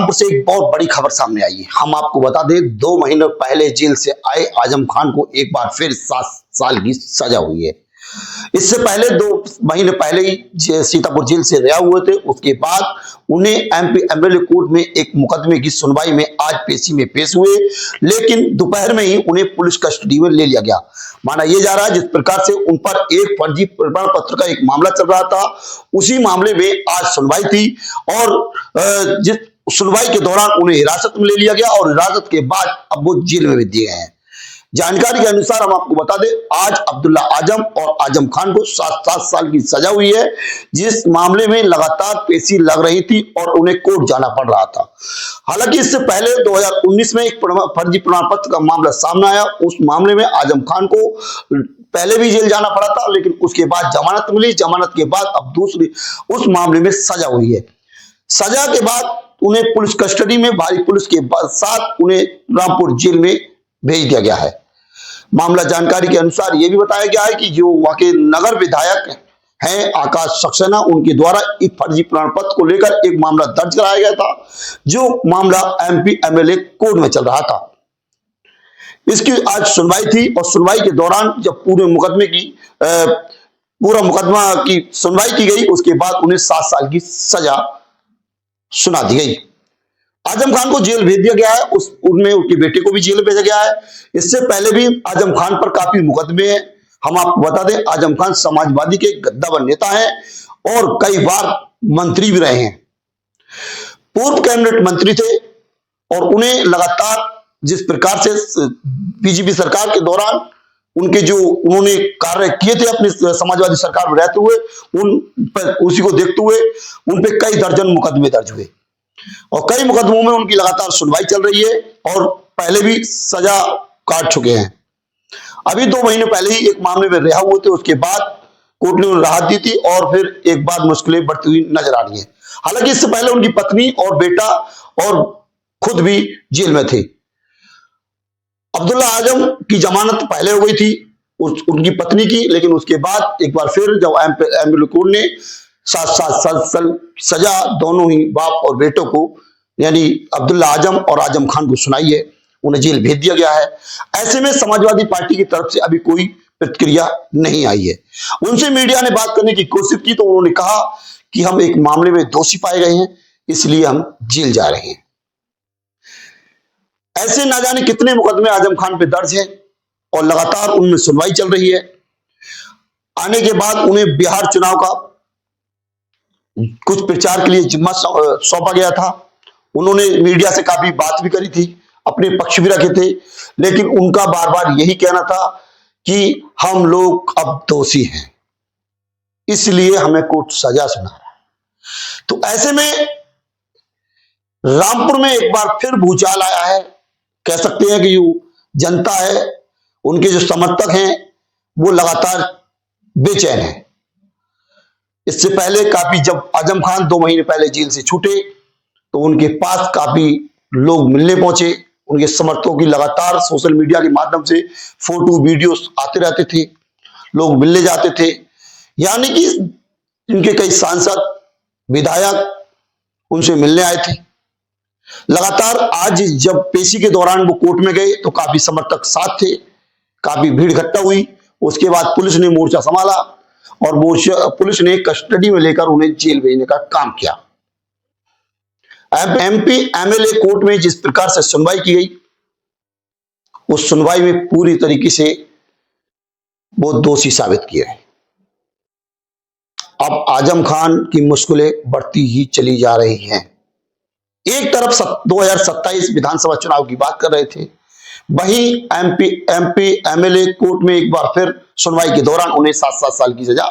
रामपुर से एक बहुत बड़ी खबर सामने आई है। हम आपको बता दें, 2 महीने पहले जेल से आए आजम खान को एक बार फिर 7 साल की सजा हुई है। इससे पहले 2 महीने पहले ही सीतापुर जेल से रिहा हुए थे। उसके बाद उन्हें एमपी एमएलए कोर्ट में एक मुकदमे की सुनवाई में आज पेशी में पेश हुए, लेकिन दोपहर में ही उन्हें पुलिस कस्टडी में ले लिया गया। माना यह जा रहा है जिस प्रकार से उन पर एक फर्जी प्रमाण पत्र का एक मामला चल रहा था, उसी मामले में आज सुनवाई थी और जिस सुनवाई के दौरान उन्हें हिरासत में ले लिया गया और हिरासत के बाद अब वो जेल में भी दिए गए हैं। जानकारी के अनुसार हम आपको बता दें, आज अब्दुल्ला आजम और आजम खान को 7 साल की सजा हुई है, जिस मामले में लगातार पेशी लग रही थी और उन्हें कोर्ट जाना पड़ रहा था। हालांकि इससे पहले 2019 में एक फर्जी प्रमाण पत्र का मामला सामने आया। उस मामले में आजम खान को पहले भी जेल जाना पड़ा था, लेकिन उसके बाद जमानत मिली। जमानत के बाद अब दूसरी उस मामले में सजा हुई है। सजा के बाद उन्हें पुलिस कस्टडी में भारी पुलिस के साथ उन्हें रामपुर जेल में भेज दिया गया है। मामला जानकारी के अनुसार यह भी बताया गया है कि जो वहां के नगर विधायक हैं आकाश सक्सेना, उनके द्वारा एक फर्जी प्रमाण पत्र को लेकर एक मामला दर्ज कराया गया था, जो मामला एमपी एमएलए कोर्ट में चल रहा था। इसकी आज सुनवाई थी और सुनवाई के दौरान जब पूरे मुकदमा की सुनवाई की गई, उसके बाद उन्हें 7 साल की सजा सुना दी गई। आजम खान को जेल भेज दिया गया है, उनमें उनके बेटे को भी जेल भेजा गया है। इससे पहले भी आजम खान पर काफी मुकदमे हैं। हम आपको बता दें, आजम खान समाजवादी के गद्दावर नेता हैं और कई बार मंत्री भी रहे हैं। पूर्व कैबिनेट मंत्री थे और उन्हें लगातार जिस प्रकार से बीजेपी सरकार के दौरान उन्होंने कार्य किए थे अपनी समाजवादी सरकार में रहते हुए, उसी को देखते हुए उन पे कई दर्जन मुकदमे दर्ज हुए और कई मुकदमों में उनकी लगातार सुनवाई चल रही है और पहले भी सजा काट चुके हैं। अभी 2 महीने पहले ही एक मामले में रिहा हुए थे, उसके बाद कोर्ट ने उन्हें राहत दी थी और फिर एक बार मुश्किलें बढ़ती हुई नजर आ रही है। हालांकि इससे पहले उनकी पत्नी और बेटा और खुद भी जेल में थे। अब्दुल्ला आजम की जमानत पहले हो गई थी उनकी पत्नी की, लेकिन उसके बाद एक बार फिर जब एमएलए कोर्ट ने 7 साल सजा दोनों ही बाप और बेटों को यानी अब्दुल्ला आजम और आजम खान को सुनाई है, उन्हें जेल भेज दिया गया है। ऐसे में समाजवादी पार्टी की तरफ से अभी कोई प्रतिक्रिया नहीं आई है। उनसे मीडिया ने बात करने की कोशिश की तो उन्होंने कहा कि हम एक मामले में दोषी पाए गए हैं, इसलिए हम जेल जा रहे हैं। ऐसे ना जाने कितने मुकदमे आजम खान पे दर्ज हैं और लगातार उनमें सुनवाई चल रही है। आने के बाद उन्हें बिहार चुनाव का कुछ प्रचार के लिए जिम्मा सौंपा गया था। उन्होंने मीडिया से काफी बात भी करी थी, अपने पक्ष भी रखे थे, लेकिन उनका बार बार यही कहना था कि हम लोग अब दोषी हैं, इसलिए हमें कोर्ट सजा सुना रहा है। तो ऐसे में रामपुर में एक बार फिर भूचाल आया है। कह सकते हैं कि जो जनता है, उनके जो समर्थक हैं, वो लगातार बेचैन है। इससे पहले काफी जब आजम खान 2 महीने पहले जेल से छूटे तो उनके पास काफी लोग मिलने पहुंचे। उनके समर्थकों की लगातार सोशल मीडिया के माध्यम से फोटो वीडियोस आते रहते थे, लोग मिलने जाते थे। यानी कि इनके कई सांसद विधायक उनसे मिलने आए थे। लगातार आज जब पेशी के दौरान वो कोर्ट में गए तो काफी समर्थक साथ थे, काफी भीड़ इकट्ठा हुई। उसके बाद पुलिस ने मोर्चा संभाला और पुलिस ने कस्टडी में लेकर उन्हें जेल भेजने का काम किया। एमपी एमएलए कोर्ट में जिस प्रकार से सुनवाई की गई, उस सुनवाई में पूरी तरीके से वो दोषी साबित किए गए। अब आजम खान की मुश्किलें बढ़ती ही चली जा रही हैं। एक तरफ 2027 विधानसभा चुनाव की बात कर रहे थे, वहीं एमपी एमएलए कोर्ट में एक बार फिर सुनवाई के दौरान उन्हें 7 साल की सजा